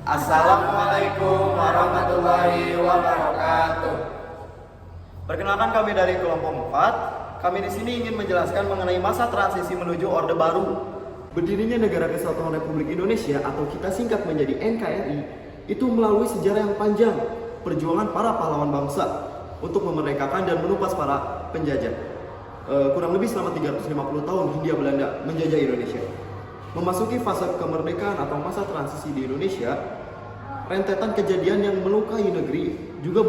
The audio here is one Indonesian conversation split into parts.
Assalamualaikum warahmatullahi wabarakatuh. Perkenalkan, kami dari kelompok 4. Kami di sini ingin menjelaskan mengenai masa transisi menuju Orde Baru. Berdirinya Negara Kesatuan Republik Indonesia atau kita singkat menjadi NKRI itu melalui sejarah yang panjang, perjuangan para pahlawan bangsa untuk memerdekakan dan menumpas para penjajah. Kurang lebih selama 350 tahun Hindia Belanda menjajah Indonesia. Memasuki fase kemerdekaan atau masa transisi di Indonesia, rentetan kejadian yang melukai negeri juga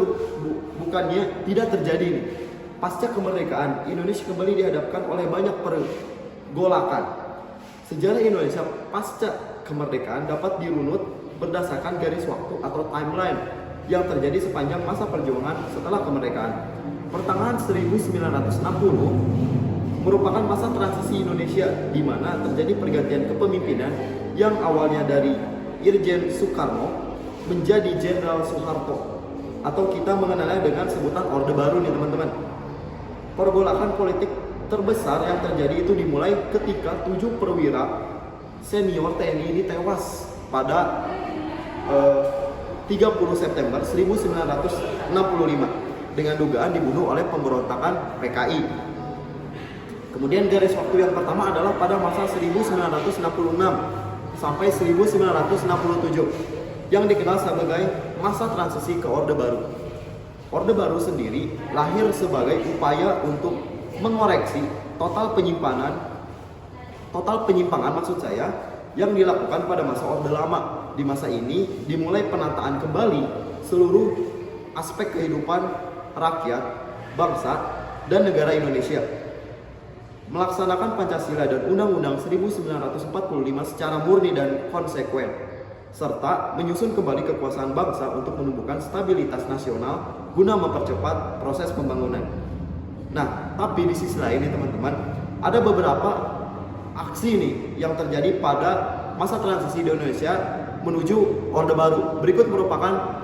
bukannya tidak terjadi nih. Pasca kemerdekaan, Indonesia kembali dihadapkan oleh banyak pergolakan. Sejarah Indonesia pasca kemerdekaan dapat dirunut berdasarkan garis waktu atau timeline yang terjadi sepanjang masa perjuangan setelah kemerdekaan. Pertengahan 1960 merupakan masa transisi Indonesia di mana terjadi pergantian kepemimpinan yang awalnya dari Irjen Soekarno menjadi Jenderal Soeharto, atau kita mengenalnya dengan sebutan Orde Baru nih teman-teman. Pergolakan politik terbesar yang terjadi itu dimulai ketika 7 perwira senior TNI ini tewas pada 30 September 1965 dengan dugaan dibunuh oleh pemberontakan PKI. Kemudian garis waktu yang pertama adalah pada masa 1966 sampai 1967 yang dikenal sebagai masa transisi ke Orde Baru. Orde Baru sendiri lahir sebagai upaya untuk mengoreksi total penyimpangan maksud saya yang dilakukan pada masa Orde Lama. Di masa ini dimulai penataan kembali seluruh aspek kehidupan rakyat, bangsa, dan negara Indonesia. Melaksanakan Pancasila dan Undang-Undang 1945 secara murni dan konsekuen, serta menyusun kembali kekuasaan bangsa untuk menumbuhkan stabilitas nasional guna mempercepat proses pembangunan. Nah, tapi di sisi lain nih teman-teman, ada beberapa aksi nih yang terjadi pada masa transisi di Indonesia menuju Orde Baru. Berikut merupakan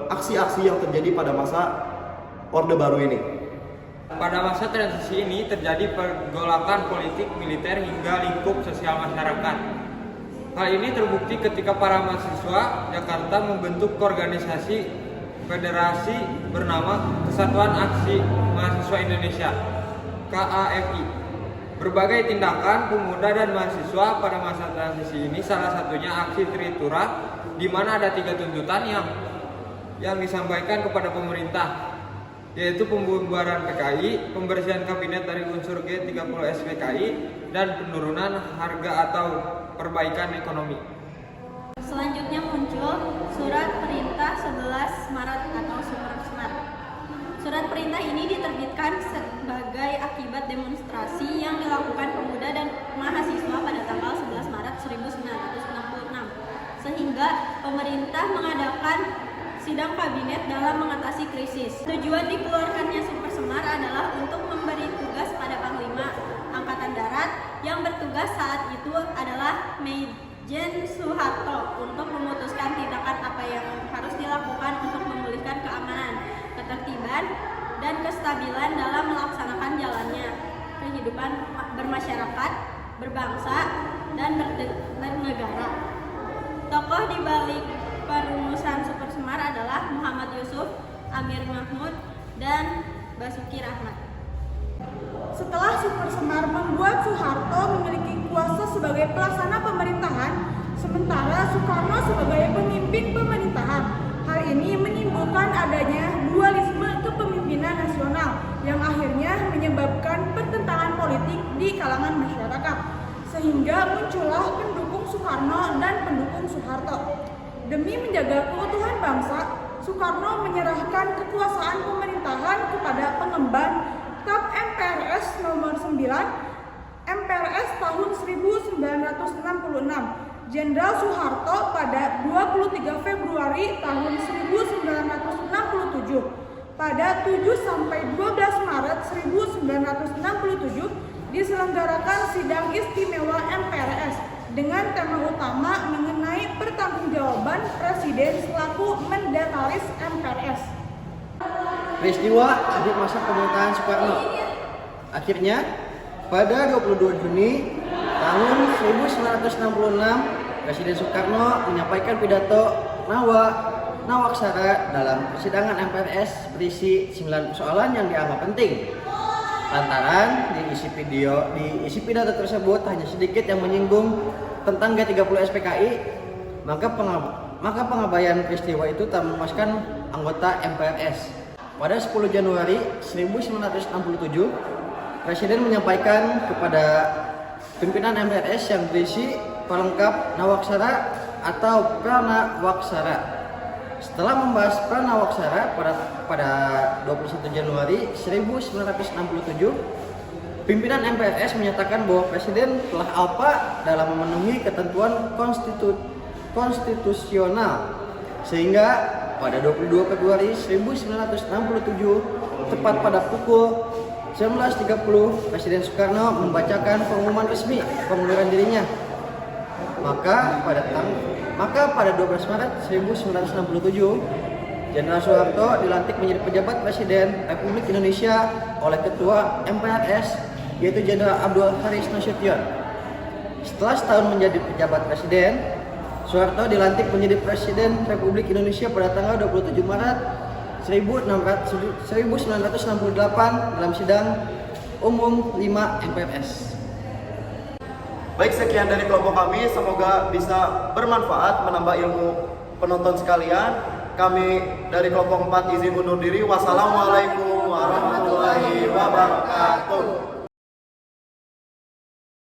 aksi-aksi yang terjadi pada masa Orde Baru ini. Pada masa transisi ini terjadi pergolakan politik, militer, hingga lingkup sosial masyarakat. Hal ini terbukti ketika para mahasiswa Jakarta membentuk organisasi federasi bernama Kesatuan Aksi Mahasiswa Indonesia (KAMI). Berbagai tindakan pemuda dan mahasiswa pada masa transisi ini, salah satunya aksi Tritura, di mana ada 3 tuntutan yang disampaikan kepada pemerintah, yaitu pembubaran PKI, pembersihan kabinet dari unsur G30 SPKI, dan penurunan harga atau perbaikan ekonomi. Selanjutnya muncul Surat Perintah 11 Maret atau Supersmart. Surat perintah ini diterbitkan sebagai akibat demonstrasi yang dilakukan pemuda dan mahasiswa pada tanggal 11 Maret 1966, sehingga pemerintah mengadakan sidang kabinet dalam mengatasi krisis. Tujuan dikeluarkannya Supersemar adalah untuk memberi tugas pada Panglima Angkatan Darat yang bertugas saat itu adalah Maijen Soeharto untuk memutuskan tindakan apa yang harus dilakukan untuk memulihkan keamanan, ketertiban, dan kestabilan dalam melaksanakan jalannya kehidupan bermasyarakat, berbangsa, dan bernegara. Tokoh di balik perumusan Supersemar adalah Muhammad Yusuf, Amir Mahmud, dan Basuki Rahmat. Setelah Supersemar membuat Soeharto memiliki kuasa sebagai pelaksana pemerintahan, sementara Soekarno sebagai pemimpin pemerintahan. Hal ini menimbulkan adanya dualisme kepemimpinan nasional yang akhirnya menyebabkan pertentangan politik di kalangan masyarakat, sehingga muncullah pendukung Soekarno dan pendukung Soeharto. Demi menjaga keutuhan bangsa, Soekarno menyerahkan kekuasaan pemerintahan kepada pengemban TAP MPRS nomor 9 MPRS tahun 1966 Jenderal Soeharto pada 23 Februari tahun 1967. Pada 7 sampai 12 Maret 1967 diselenggarakan sidang istimewa MPRS dengan tema utama mengenai pertanggungjawaban Presiden selaku mendataris MPRS. Peristiwa di masa pemerintahan Soekarno. Akhirnya, pada 22 Juni tahun 1966, Presiden Soekarno menyampaikan pidato Nawaksara dalam persidangan MPRS berisi 9 persoalan yang dianggap penting. Lantaran di isi pidato tersebut hanya sedikit yang menyinggung tentang G30 SPKI, maka pengabaian peristiwa itu tak memuaskan anggota MPRS. Pada 10 Januari 1967, Presiden menyampaikan kepada pimpinan MPRS yang berisi pelengkap Nawaksara atau Pranawaksara. Setelah membahas Pranawaksara pada 21 Januari 1967, pimpinan MPRS menyatakan bahwa Presiden telah alpa dalam memenuhi ketentuan konstitusional, sehingga pada 22 Februari 1967 tepat pada pukul 19.30 Presiden Soekarno membacakan pengumuman resmi pengunduran dirinya. Maka pada 12 Maret 1967 Jenderal Soeharto dilantik menjadi pejabat Presiden Republik Indonesia oleh Ketua MPRS, yaitu Jenderal Abdul Haris Nasution. Setelah setahun menjadi pejabat Presiden, Soeharto dilantik menjadi Presiden Republik Indonesia pada tanggal 27 Maret 1968 dalam sidang umum 5 MPRS. Baik, sekian dari kelompok kami, semoga bisa bermanfaat menambah ilmu penonton sekalian. Kami dari kelompok 4 izin undur diri. Wassalamualaikum warahmatullahi wabarakatuh.